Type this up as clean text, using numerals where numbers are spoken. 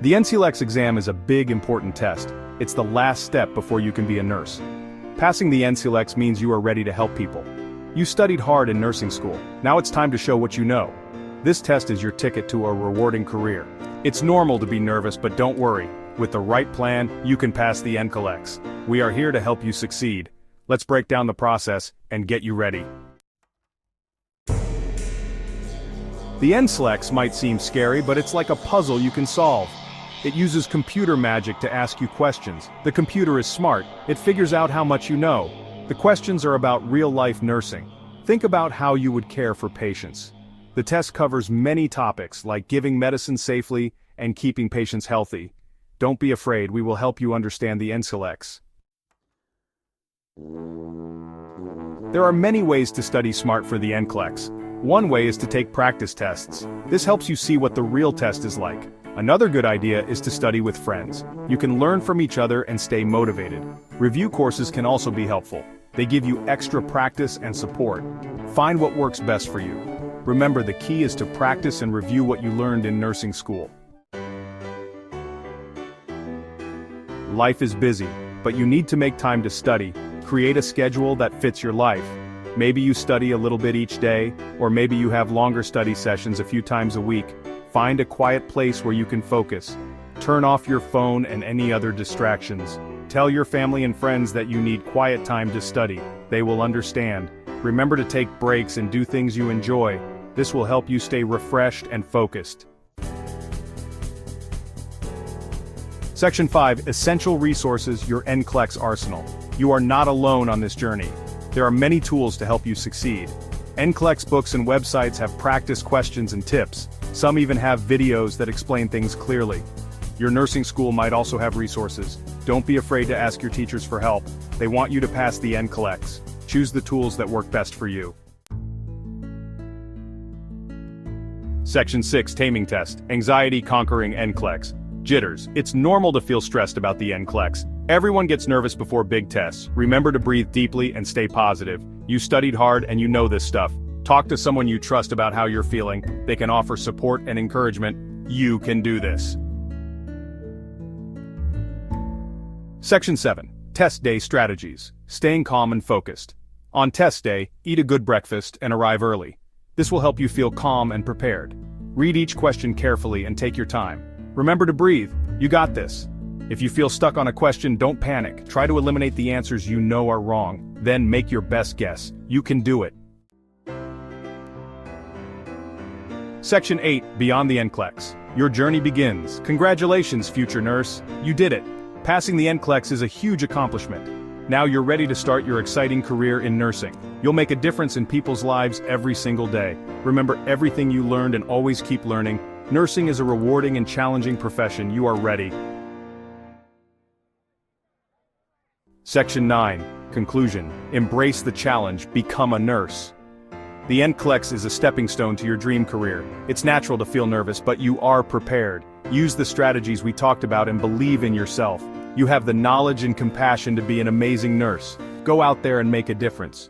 The NCLEX exam is a big, important test. It's the last step before you can be a nurse. Passing the NCLEX means you are ready to help people. You studied hard in nursing school. Now it's time to show what you know. This test is your ticket to a rewarding career. It's normal to be nervous, but don't worry. With the right plan, you can pass the NCLEX. We are here to help you succeed. Let's break down the process and get you ready. The NCLEX might seem scary, but it's like a puzzle you can solve. It uses computer magic to ask you questions. The computer is smart. It figures out how much you know. The questions are about real-life nursing. Think about how you would care for patients. The test covers many topics, like giving medicine safely and keeping patients healthy. Don't be afraid, we will help you understand the NCLEX. There are many ways to study smart for the NCLEX. One way is to take practice tests. This helps you see what the real test is like. Another good idea is to study with friends. You can learn from each other and stay motivated. Review courses can also be helpful. They give you extra practice and support. Find what works best for you. Remember, the key is to practice and review what you learned in nursing school. Life is busy, but you need to make time to study. Create a schedule that fits your life. Maybe you study a little bit each day, or maybe you have longer study sessions a few times a week. Find a quiet place where you can focus. Turn off your phone and any other distractions. Tell your family and friends that you need quiet time to study. They will understand. Remember to take breaks and do things you enjoy. This will help you stay refreshed and focused. Section 5. Essential Resources, your NCLEX Arsenal. You are not alone on this journey. There are many tools to help you succeed. NCLEX books and websites have practice questions and tips. Some even have videos that explain things clearly. Your nursing school might also have resources. Don't be afraid to ask your teachers for help. They want you to pass the NCLEX. Choose the tools that work best for you. Section 6. Taming Test. Anxiety Conquering NCLEX. Jitters. It's normal to feel stressed about the NCLEX. Everyone gets nervous before big tests. Remember to breathe deeply and stay positive. You studied hard and you know this stuff. Talk to someone you trust about how you're feeling. They can offer support and encouragement. You can do this. Section 7. Test Day Strategies. Staying calm and focused. On test day, eat a good breakfast and arrive early. This will help you feel calm and prepared. Read each question carefully and take your time. Remember to breathe. You got this. If you feel stuck on a question, don't panic. Try to eliminate the answers you know are wrong. Then make your best guess. You can do it. Section 8. Beyond the NCLEX. Your journey begins. Congratulations, future nurse. You did it. Passing the NCLEX is a huge accomplishment. Now you're ready to start your exciting career in nursing. You'll make a difference in people's lives every single day. Remember everything you learned and always keep learning. Nursing is a rewarding and challenging profession. You are ready. Section 9. Conclusion. Embrace the challenge. Become a nurse. The NCLEX is a stepping stone to your dream career. It's natural to feel nervous, but you are prepared. Use the strategies we talked about and believe in yourself. You have the knowledge and compassion to be an amazing nurse. Go out there and make a difference.